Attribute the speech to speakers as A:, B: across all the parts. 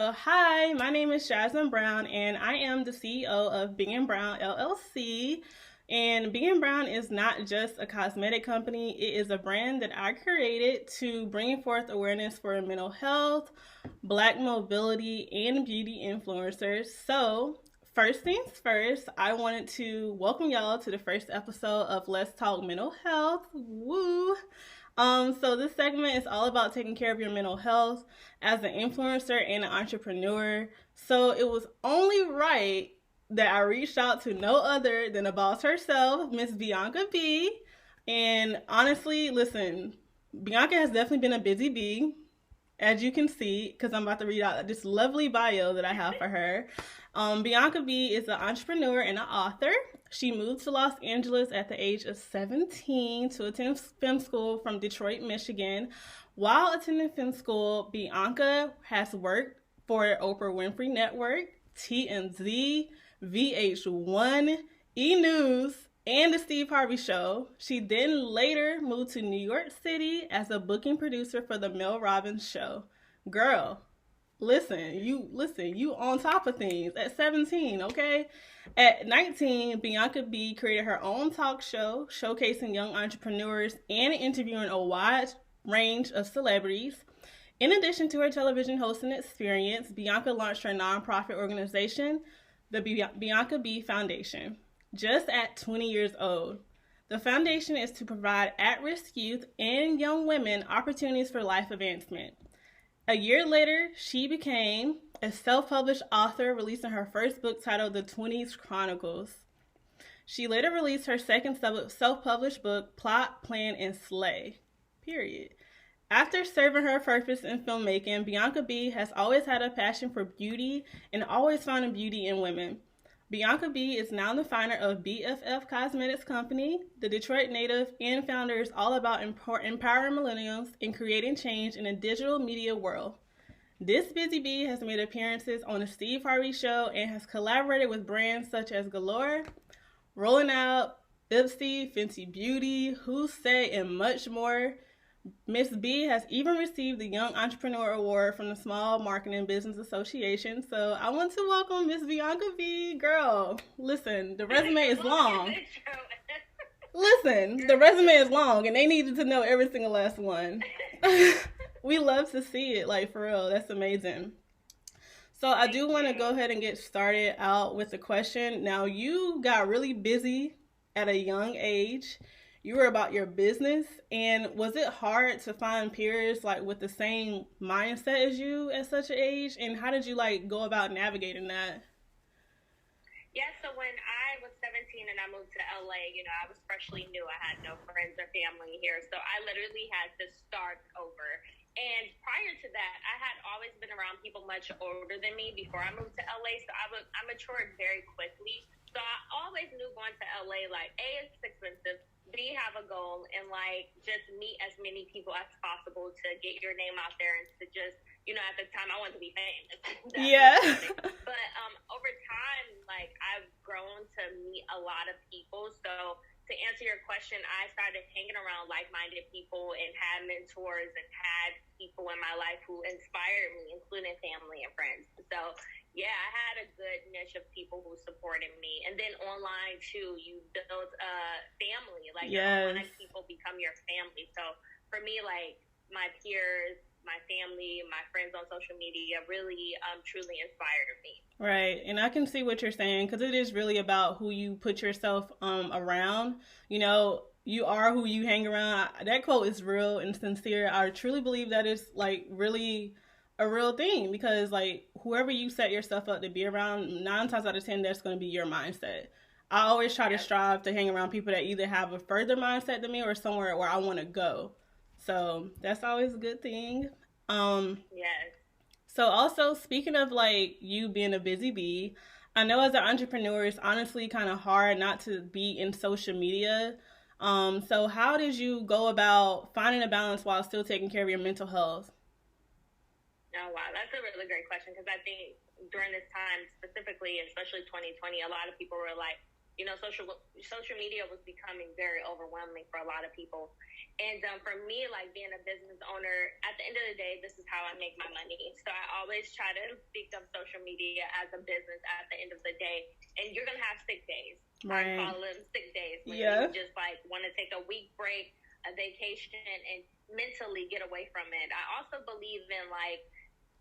A: So, hi, my name is Jasmine Brown, and I am the CEO of Bing and Brown LLC. And Bing and Brown is not just a cosmetic company, it is a brand that I created to bring forth awareness for mental health, black mobility, and beauty influencers. So, first things first, I wanted to welcome y'all to the first episode of Let's Talk Mental Health. Woo! So this segment is all about taking care of your mental health as an influencer and an entrepreneur. So it was only right that I reached out to no other than the boss herself, Miss Bianca B. And honestly, listen, Bianca has definitely been a busy bee, as you can see, because I'm about to read out this lovely bio that I have for her. Bianca B is an entrepreneur and an author. She moved to Los Angeles at the age of 17 to attend film school from Detroit, Michigan. While attending film school, Bianca has worked for Oprah Winfrey Network, TMZ, VH1, E! News, and the Steve Harvey Show. She then later moved to New York City as a booking producer for the Mel Robbins Show. Girl, you on top of things at 17, okay? At 19, Bianca B created her own talk show showcasing young entrepreneurs and interviewing a wide range of celebrities. In addition to her television hosting experience, Bianca launched her nonprofit organization, the Bianca B Foundation, just at 20 years old. The foundation is to provide at-risk youth and young women opportunities for life advancement. A year later, she became a self-published author, releasing her first book titled The 20s Chronicles. She later released her second self-published book, Plot, Plan, and Slay. Period. After serving her purpose in filmmaking, Bianca B has always had a passion for beauty and always finding beauty in women. Bianca B is now the founder of BFF Cosmetics Company. The Detroit native and founder is all about empowering millennials and creating change in a digital media world. This busy bee has made appearances on the Steve Harvey Show and has collaborated with brands such as Galore, Rolling Out, Ipsy, Fenty Beauty, Who Say, and much more. Miss B has even received the Young Entrepreneur Award from the Small Marketing Business Association. So I want to welcome Miss Bianca B. Girl, listen, the resume is long. Listen, the resume is long, and they needed to know every single last one. We love to see it, like, for real. That's amazing. So I do want to go ahead and get started out with the question. Now, you got really busy at a young age. You were about your business, and was it hard to find peers like with the same mindset as you at such an age? And how did you like go about navigating that?
B: Yeah, so when I was 17 and I moved to LA, I was freshly new. I had no friends or family here, so I literally had to start over. And prior to that, I had always been around people much older than me before I moved to LA, so I matured very quickly. So I always knew going to LA, like, A, it's expensive, B, have a goal, and like just meet as many people as possible to get your name out there and to just, at the time I wanted to be famous.
A: Yeah.
B: But over time, like I've grown to meet a lot of people. So to answer your question, I started hanging around like-minded people and had mentors and had people in my life who inspired me, including family and friends. So yeah, I had a good niche of people who supported me. And then online, too, you build a family. Like,
A: yes.
B: Online people become your family. So for me, like, my peers, my family, my friends on social media really truly inspired me.
A: Right. And I can see what you're saying, because it is really about who you put yourself around. You are who you hang around. That quote is real and sincere. I truly believe that is, like, really a real thing, because like whoever you set yourself up to be around, 9 times out of 10 that's going to be your mindset. I always try to strive to hang around people that either have a further mindset than me or somewhere where I want to go. So that's always a good thing.
B: Yes.
A: So also, speaking of like you being a busy bee, I know as an entrepreneur it's honestly kind of hard not to be in social media. So how did you go about finding a balance while still taking care of your mental health?
B: Oh, wow. That's a really great question, because I think during this time, specifically, especially 2020, a lot of people were like social media was becoming very overwhelming for a lot of people. And for me, like being a business owner, at the end of the day, this is how I make my money. So I always try to think of social media as a business at the end of the day. And you're going to have sick days.
A: Right.
B: I call them sick days. When
A: yeah.
B: you just like want to take a week break, a vacation, and mentally get away from it. I also believe in like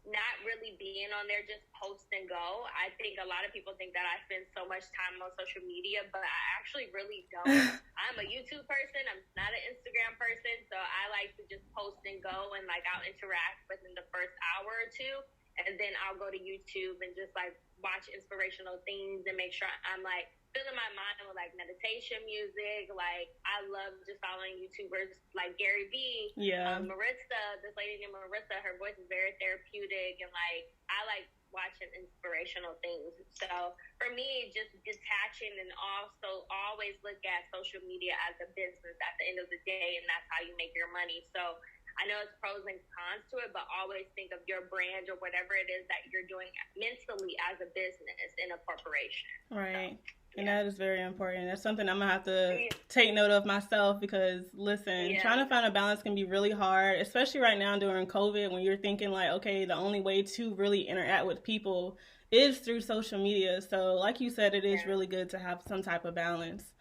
B: not really being on there just post and go. I think a lot of people think that I spend so much time on social media, but I actually really don't. I'm a YouTube person. I'm not an Instagram person. So I like to just post and go, and like I'll interact within the first hour or two. And then I'll go to YouTube and just like watch inspirational things and make sure I'm like filling my mind with like meditation music. Like I love just following YouTubers like Gary Vee, Marissa, this lady named Marissa. Her voice is very therapeutic, and like I like watching inspirational things. So for me, just detaching and also always look at social media as a business at the end of the day, and that's how you make your money. So I know it's pros and cons to it, but always think of your brand or whatever it is that you're doing mentally as a business in a corporation.
A: Right. So, and that is very important. That's something I'm going to have to take note of myself because, listen, trying to find a balance can be really hard, especially right now during COVID when you're thinking like, okay, the only way to really interact with people is through social media. So like you said, it is really good to have some type of balance.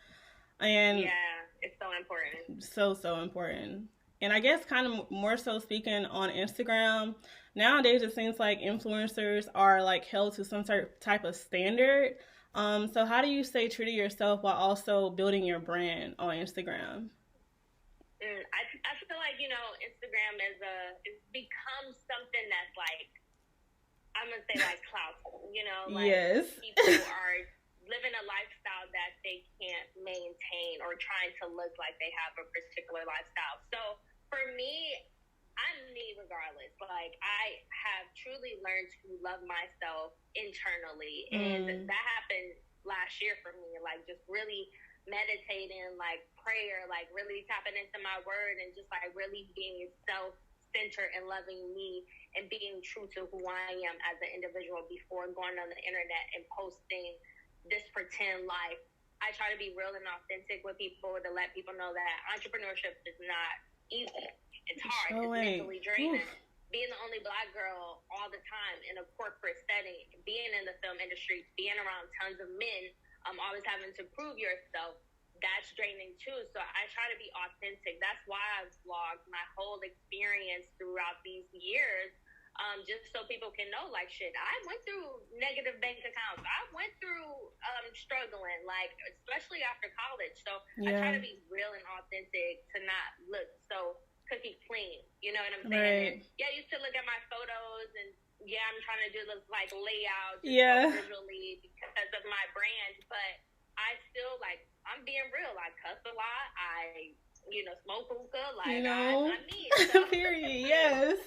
A: And
B: it's so important.
A: So important. And I guess kind of more so speaking on Instagram, nowadays it seems like influencers are like held to some type of standard. So how do you stay true to yourself while also building your brand on Instagram?
B: I feel like, Instagram it's become something that's like, I'm going to say like clout, like people are living a lifestyle that they can't maintain or trying to look like they have a particular lifestyle. So for me, I'm me regardless. Like I have truly learned to love myself internally, and that happened last year for me. Like just really meditating, like prayer, like really tapping into my word, and just like really being self-centered and loving me and being true to who I am as an individual before going on the internet and posting this pretend life. I try to be real and authentic with people to let people know that entrepreneurship is not easy. It's hard. It's mentally draining. Being the only Black girl all the time in a corporate setting, being in the film industry, being around tons of men, always having to prove yourself, that's draining too. So I try to be authentic. That's why I've vlogged my whole experience throughout these years. Just so people can know, like, shit, I went through negative bank accounts. I went through struggling, like, especially after college. So I try to be real and authentic to not look so cookie clean. You know what I'm saying?
A: Right.
B: And, I used to look at my photos and, I'm trying to do this, like, layout visually because of my brand. But I still, like, I'm being real. I cuss a lot. I, smoke hookah. Like, I'm me. So.
A: Period. Yes.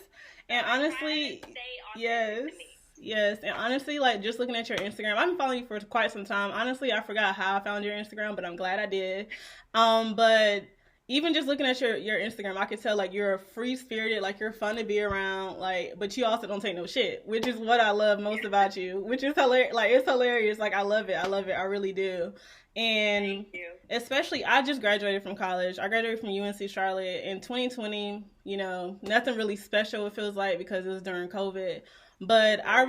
A: And honestly, yes. And honestly, like just looking at your Instagram, I've been following you for quite some time. Honestly, I forgot how I found your Instagram, but I'm glad I did. But even just looking at your Instagram, I could tell like you're free spirited, like you're fun to be around, like, but you also don't take no shit, which is what I love most about you, which is hilarious. Like it's hilarious. Like I love it. I really do. And especially, I just graduated from college. I graduated from UNC Charlotte in 2020. Nothing really special, it feels like, because it was during COVID. But I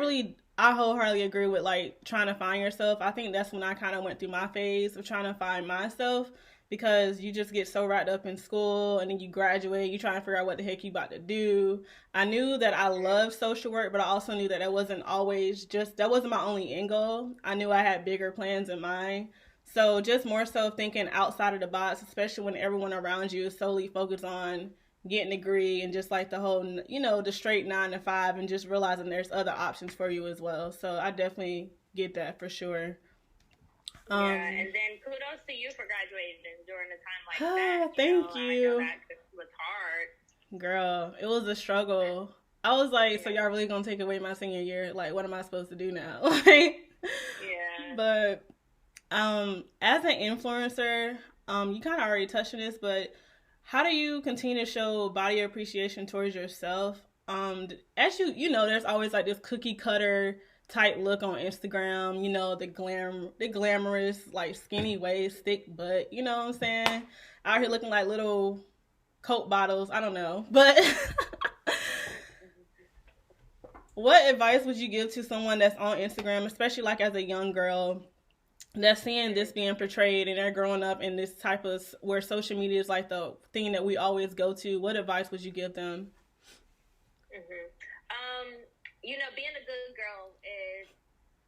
A: wholeheartedly agree with, like, trying to find yourself. I think that's when I kind of went through my phase of trying to find myself, because you just get so wrapped up in school, and then you graduate, you try to figure out what the heck you about to do. I knew that I loved social work, but I also knew that that wasn't my only end goal. I knew I had bigger plans in mind. So just more so thinking outside of the box, especially when everyone around you is solely focused on getting a degree and just like the whole, the straight 9 to 5, and just realizing there's other options for you as well. So I definitely get that for sure.
B: And then kudos to you for graduating during a time like that.
A: Thank you.
B: I know that was hard.
A: Girl, it was a struggle. I was like, so y'all really gonna take away my senior year? Like, what am I supposed to do now? But as an influencer, you kind of already touched on this, but how do you continue to show body appreciation towards yourself? As there's always like this cookie cutter type look on Instagram, you know, the glamorous, like skinny waist, thick butt, you know what I'm saying? Out here looking like little Coke bottles, I don't know. But what advice would you give to someone that's on Instagram, especially like as a young girl that's seeing this being portrayed and they're growing up in this type of where social media is like the thing that we always go to? What advice would you give them?
B: Mm-hmm. Um, being a good girl is,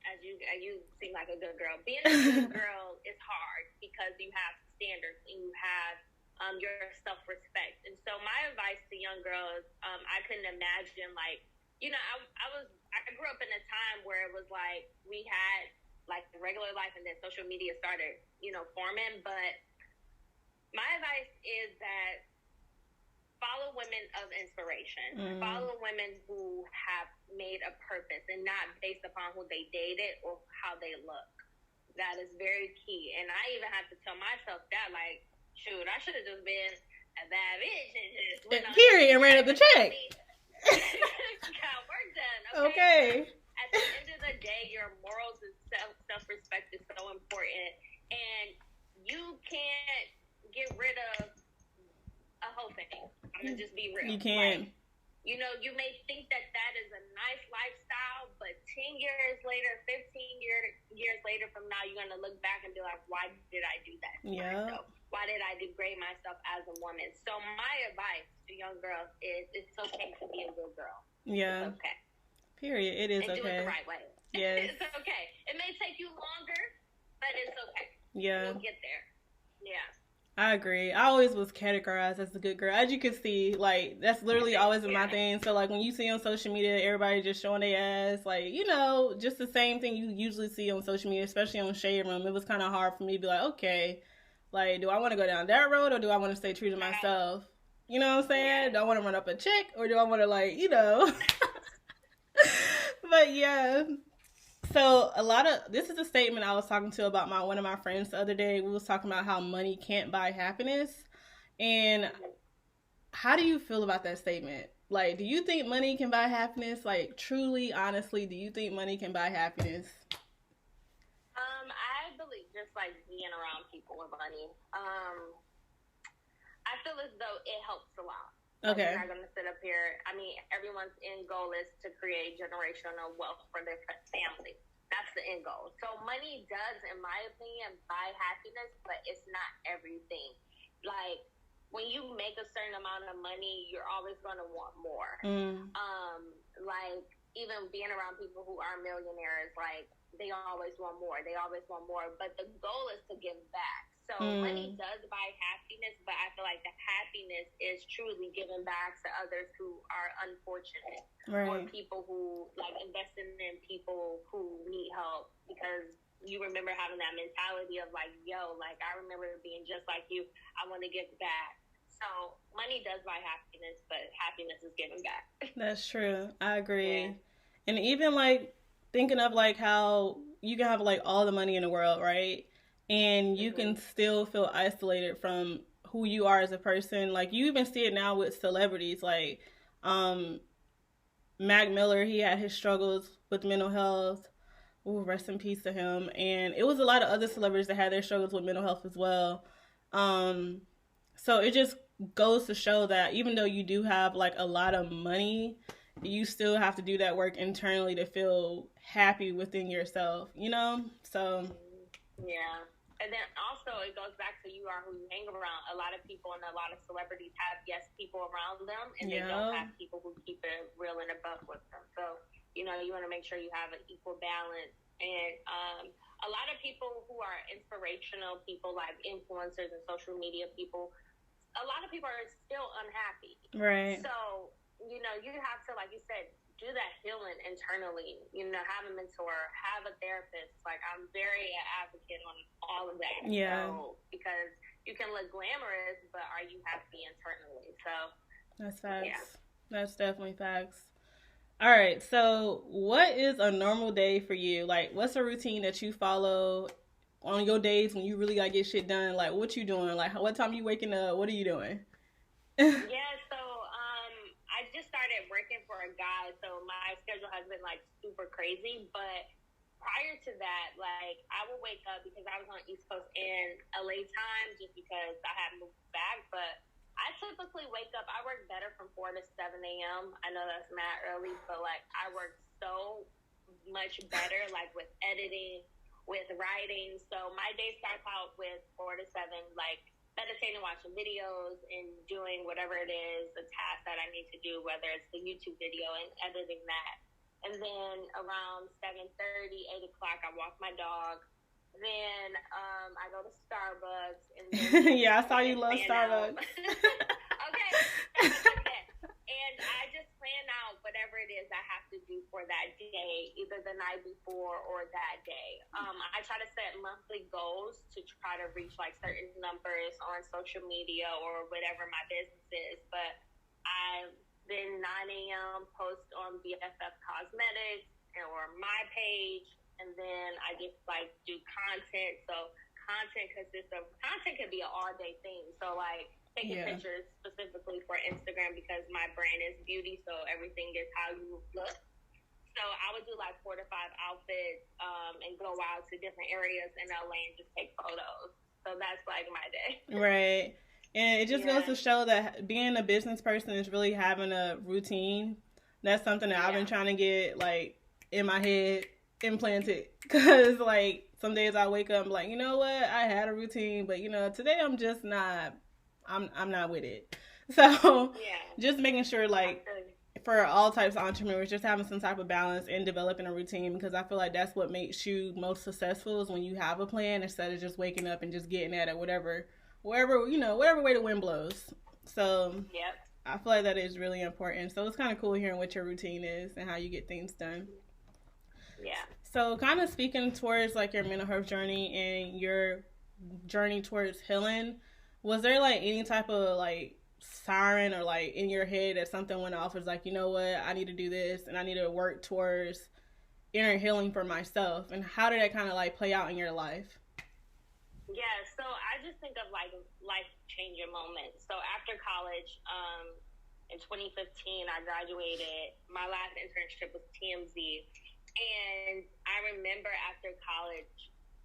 B: as you seem like a good girl. Being a good girl is hard because you have standards and you have your self respect. And so my advice to young girls, I couldn't imagine I grew up in a time where it was like we had like regular life and then social media started, forming. But my advice is that follow women of inspiration. Follow women who have made a purpose and not based upon who they dated or how they look. That is very key. And I even have to tell myself that, like, shoot, I should have just been a bad bitch and just went on.
A: Period, and ran up the check.
B: Got work done. Okay. At the end of the day, your morals and self-respect is so important. And you can't get rid of a whole thing. I'm going to just be real.
A: You can.
B: Like, you may think that is a nice lifestyle, but 10 years later, 15 years later from now, you're going to look back and be like, why did I do that to myself? Why did I degrade myself as a woman? So my advice to young girls is it's okay to be a good girl.
A: Yeah.
B: It's okay.
A: Period. It is
B: and
A: okay.
B: Do it the right way.
A: Yes.
B: It's okay. It may take you longer, but it's okay.
A: Yeah.
B: You'll get there. Yeah.
A: I agree. I always was categorized as a good girl. As you can see, like, that's literally always been my thing. So, like, when you see on social media, everybody just showing their ass, like, just the same thing you usually see on social media, especially on Shade Room. It was kind of hard for me to be like, okay, like, do I want to go down that road or do I want to stay true to myself? You know what I'm saying? Yeah. Do I want to run up a chick or do I want to, like, But, yeah. So this is a statement I was talking to about one of my friends the other day. We was talking about how money can't buy happiness. And how do you feel about that statement? Like, do you think money can buy happiness? Like, truly, honestly, do you think money can buy happiness?
B: I believe just like being around people with money. I feel as though it helps a lot.
A: Okay.
B: I'm not going to sit up here. I mean, everyone's end goal is to create generational wealth for their family. That's the end goal. So money does, in my opinion, buy happiness, but it's not everything. Like, when you make a certain amount of money, you're always going to want more. Like, even being around people who are millionaires, like, they always want more. They always want more. But the goal is to give back. So money does buy happiness, but I feel like the happiness is truly giving back to others who are unfortunate.
A: Right.
B: Or people who, like, investing in people who need help because you remember having that mentality of, like, yo, like, I remember being just like you. I want to give back. So money does buy happiness, but happiness is giving back.
A: That's true. I agree. Yeah. And even, like, thinking of, like, how you can have, like, all the money in the world, right? And you can still feel isolated from who you are as a person. Like, you even see it now with celebrities. Like, Mac Miller, he had his struggles with mental health. Ooh, rest in peace to him. And it was a lot of other celebrities that had their struggles with mental health as well. So it just goes to show that even though you do have, like, a lot of money, you still have to do that work internally to feel happy within yourself, So,
B: yeah. And then also it goes back to you are who you hang around. A lot of people and a lot of celebrities have yes people around them, and they don't have people who keep it real and above with them. So, you want to make sure you have an equal balance. And a lot of people who are inspirational people, like influencers and social media people, a lot of people are still unhappy.
A: Right.
B: So, you have to, like you said, do that healing internally, have a mentor, have a therapist. Like, I'm very an advocate on all of that.
A: Yeah.
B: So, because you can look glamorous, but are you happy internally? So,
A: that's facts.
B: Yeah.
A: That's definitely facts. All right. So, what is a normal day for you? Like, what's a routine that you follow on your days when you really got to get shit done? Like, what you doing? Like, what time you waking up? What are you doing?
B: Yeah. So, I just started started working for a guy, so my schedule has been like super crazy. But prior to that, like I would wake up because I was on East Coast and LA time just because I had moved back. But I typically wake up, I work better from 4 to 7 a.m. I know that's mad early, but like I work so much better, like with editing, with writing. So my day starts out with 4 to 7, like meditating, watching videos, and doing whatever it is, the task that I need to do, whether it's the YouTube video and editing that. And then around 7:30, 8 o'clock, I walk my dog. Then I go to Starbucks. And then
A: yeah, I saw you love Starbucks.
B: Okay. And I just plan out whatever it is I have to do for that day, either the night before or that day. I try to set monthly goals to try to reach like certain numbers on social media or whatever my business is. But I then 9 a.m. post on BFF Cosmetics or my page, and then I just like do content. So content can be an all day thing. So like taking pictures specifically for Instagram because my brand is beauty, so everything is how you look. So I would do like 4 to 5 outfits and go out to different areas in LA and just take photos. So that's like my day.
A: Right. And it just goes to show that being a business person is really having a routine. That's something that I've been trying to get like in my head implanted. Because like some days I wake up like, you know what? I had a routine, but you know, today I'm just not, I'm not with it. So just making sure like for all types of entrepreneurs, just having some type of balance and developing a routine, because I feel like that's what makes you most successful is when you have a plan instead of just waking up and just getting at it whatever way the wind blows. So I feel like that is really important. So it's kind of cool hearing what your routine is and how you get things done.
B: Yeah.
A: So kind of speaking towards like your mental health journey and your journey towards healing, was there like any type of like siren or like in your head that something went off was like, you know what, I need to do this and I need to work towards inner healing for myself? And how did that kind of like play out in your life?
B: Yeah, so I just think of like life-changing moments. So after college, in 2015, I graduated. My last internship was TMZ. And I remember after college,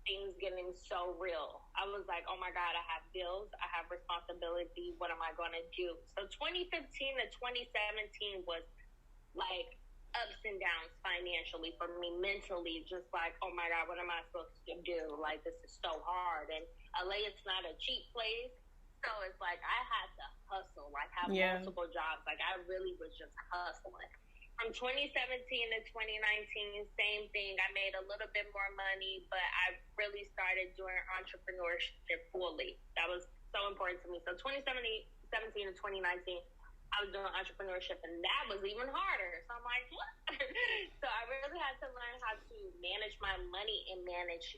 B: things getting so real. I was like, oh my God, I have bills. I have responsibility. What am I going to do? So 2015 to 2017 was like ups and downs financially for me, mentally, just like, oh my God, what am I supposed to do? Like, this is so hard. And LA, it's not a cheap place. So it's like I had to hustle, like have multiple jobs. Like I really was just hustling. From 2017 to 2019, same thing. I made a little bit more money, but I really started doing entrepreneurship fully. That was so important to me. So 2017 to 2019, I was doing entrepreneurship, and that was even harder. So I'm like, what? So I really had to learn how to manage my money and manage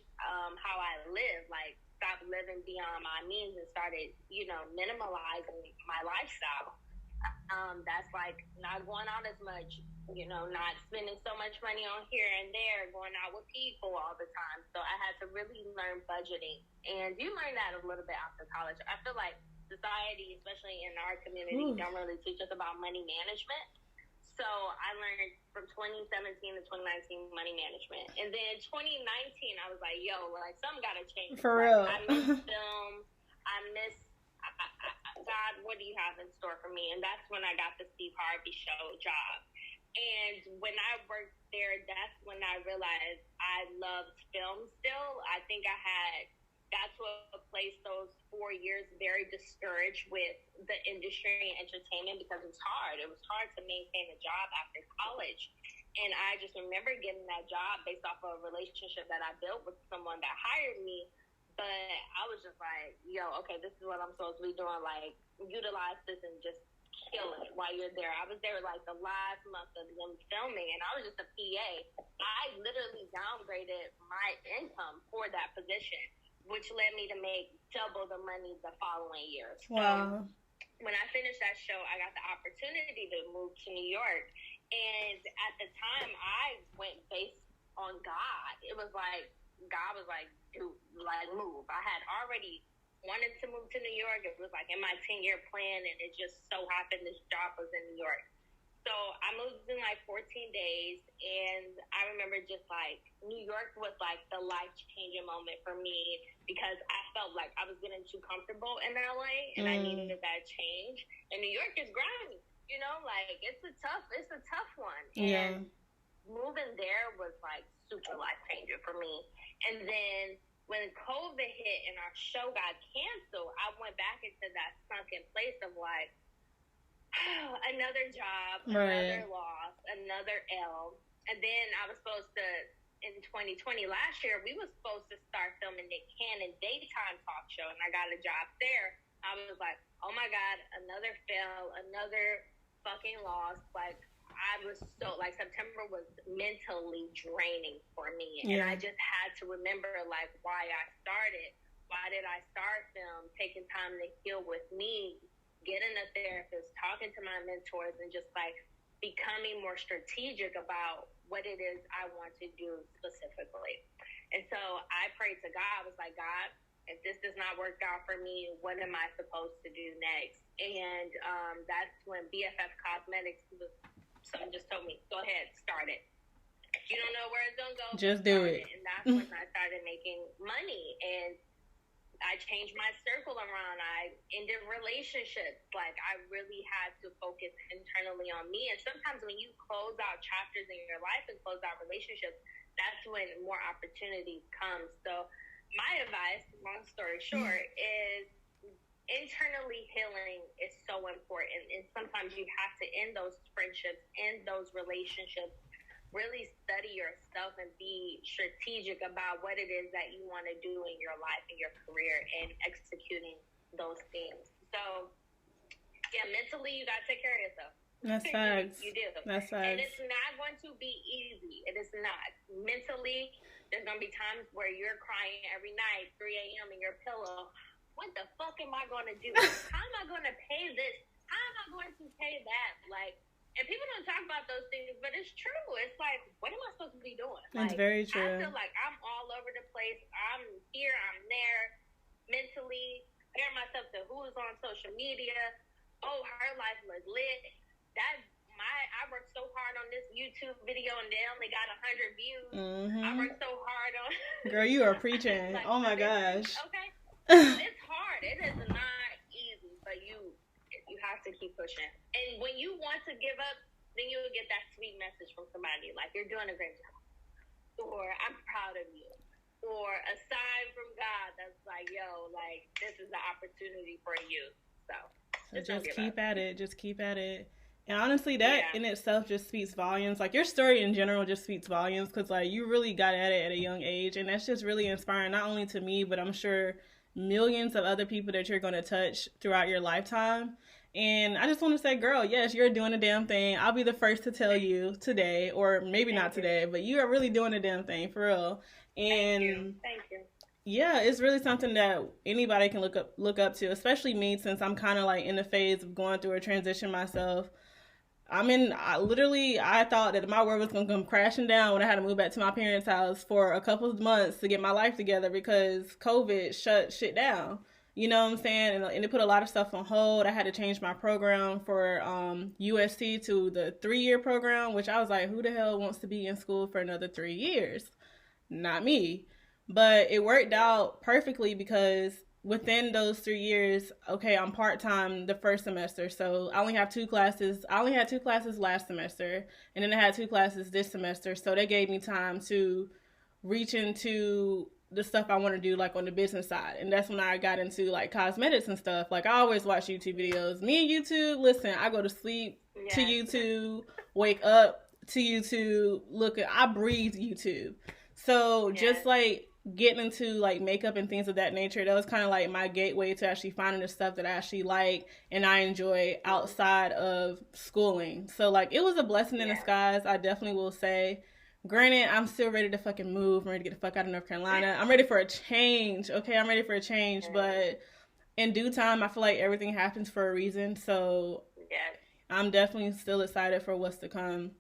B: how I live, like stop living beyond my means and started, minimalizing my lifestyle. That's like not going out as much, not spending so much money on here and there, going out with people all the time. So I had to really learn budgeting. And you learn that a little bit after college. I feel like society, especially in our community, don't really teach us about money management. So I learned from 2017 to 2019 money management. And then 2019, I was like, yo, like something got to change.
A: For real.
B: I miss film. I miss God, what do you have in store for me? And that's when I got the Steve Harvey show job. And when I worked there, that's when I realized I loved film still. I think I got to a place those 4 years very discouraged with the industry and entertainment because it was hard. It was hard to maintain a job after college. And I just remember getting that job based off of a relationship that I built with someone that hired me. But I was just like, yo, okay, this is what I'm supposed to be doing. Like, utilize this and just kill it while you're there. I was there like the last month of them filming, and I was just a PA. I literally downgraded my income for that position, which led me to make double the money the following year.
A: Wow.
B: So when I finished that show, I got the opportunity to move to New York. And at the time, I went based on God. It was like, God was like, dude, like move. I had already wanted to move to New York. It was like in my 10-year plan, and it just so happened this job was in New York. So I moved in like 14 days, and I remember just like New York was like the life-changing moment for me because I felt like I was getting too comfortable in LA, and I needed that change. And New York is grimy, you know, like it's a tough one. And moving there was like super life-changing for me. And then when COVID hit and our show got canceled, I went back into that sunken place of like, another job, another loss, another L. And then I was supposed to, in 2020, last year, we were supposed to start filming Nick Cannon daytime talk show, and I got a job there. I was like, oh my God, another fail, another fucking loss. Like, I was so, like, September was mentally draining for me. And I just had to remember, like, why I started. Why did I start film? Taking time to heal with me, getting a therapist, talking to my mentors, and just like becoming more strategic about what it is I want to do specifically. And so I prayed to God. I was like, God, if this does not work out for me, what am I supposed to do next? And that's when BFF Cosmetics, someone just told me, go ahead, start it. If you don't know where it's going to go,
A: just do it.
B: And that's when I started making money. And I changed my circle around. I ended relationships. Like, I really had to focus internally on me. And sometimes when you close out chapters in your life and close out relationships, that's when more opportunities come. So my advice, long story short, is internally healing is so important. And sometimes you have to end those friendships, end those relationships, really study yourself and be strategic about what it is that you want to do in your life and your career and executing those things. So, yeah, mentally, you got to take care of yourself.
A: That's facts.
B: You do.
A: That's facts.
B: And it's not going to be easy. It is not. Mentally, there's going to be times where you're crying every night, 3 a.m. in your pillow. What the fuck am I going to do? How am I going to pay this? How am I going to pay that? Like, and people don't talk about those things, but it's true. It's like, what am I supposed to be doing?
A: It's very true.
B: I feel like I'm all over the place. I'm here, I'm there, mentally. Compare myself to who's on social media. Oh, her life was lit. I worked so hard on this YouTube video, and they only got 100 views. I worked so hard on.
A: Girl, you are preaching. Like, oh my gosh.
B: Okay, it's hard. It is not easy, but you have to keep pushing. And when you want to give up, then you'll get that sweet message from somebody like, you're doing a great job, or I'm proud of you, or a sign from God that's like, yo, like, this is the opportunity for you. So
A: just keep at it. Just keep at it. And honestly, that in itself just speaks volumes. Like, your story in general just speaks volumes, because like, you really got at it at a young age, and that's just really inspiring, not only to me, but I'm sure millions of other people that you're going to touch throughout your lifetime. And I just want to say, girl, yes, you're doing a damn thing. I'll be the first to tell you today, or maybe not today, but you are really doing a damn thing, for real. And
B: Thank you.
A: Yeah, it's really something that anybody can look up to, especially me, since I'm kind of like in the phase of going through a transition myself. I thought that my world was going to come crashing down when I had to move back to my parents' house for a couple of months to get my life together, because COVID shut shit down. You know what I'm saying? And it put a lot of stuff on hold. I had to change my program for USC to the 3-year program, which I was like, who the hell wants to be in school for another 3 years? Not me. But it worked out perfectly, because within those 3 years, okay, I'm part-time the first semester. So I only have 2 classes. I only had 2 classes last semester, and then I had 2 classes this semester. So they gave me time to reach into the stuff I want to do, like on the business side. And that's when I got into like cosmetics and stuff. Like, I always watch YouTube videos. Me and YouTube, listen, I go to sleep to YouTube, wake up to YouTube, I breathe YouTube. So just like getting into like makeup and things of that nature, that was kind of like my gateway to actually finding the stuff that I actually like and I enjoy outside of schooling. So like, it was a blessing in disguise, I definitely will say. Granted, I'm still ready to fucking move. I'm ready to get the fuck out of North Carolina. I'm ready for a change. Okay, I'm ready for a change. But in due time, I feel like everything happens for a reason. So I'm definitely still excited for what's to come.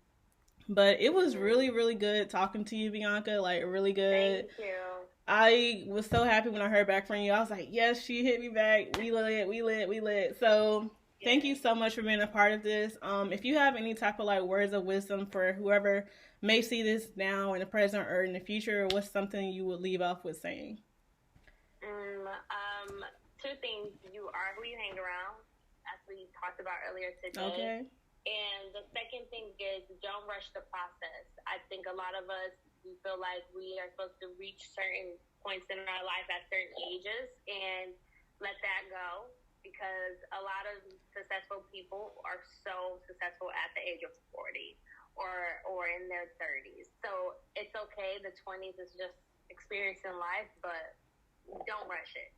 A: But it was really, really good talking to you, Bianca. Like, really good.
B: Thank you.
A: I was so happy when I heard back from you. I was like, yes, she hit me back. We lit. So Thank you
B: Yeah.
A: so much for being a part of this. If you have any type of like words of wisdom for whoever may see this now in the present or in the future, what's something you would leave off with saying?
B: Two things. You are who you hang around, as we talked about earlier today.
A: Okay.
B: And the second thing is don't rush the process. I think a lot of us, we feel like we are supposed to reach certain points in our life at certain ages and let that go because a lot of successful people are so successful at the age of 40 or in their 30s. So it's okay. The 20s is just experiencing life, but don't rush it.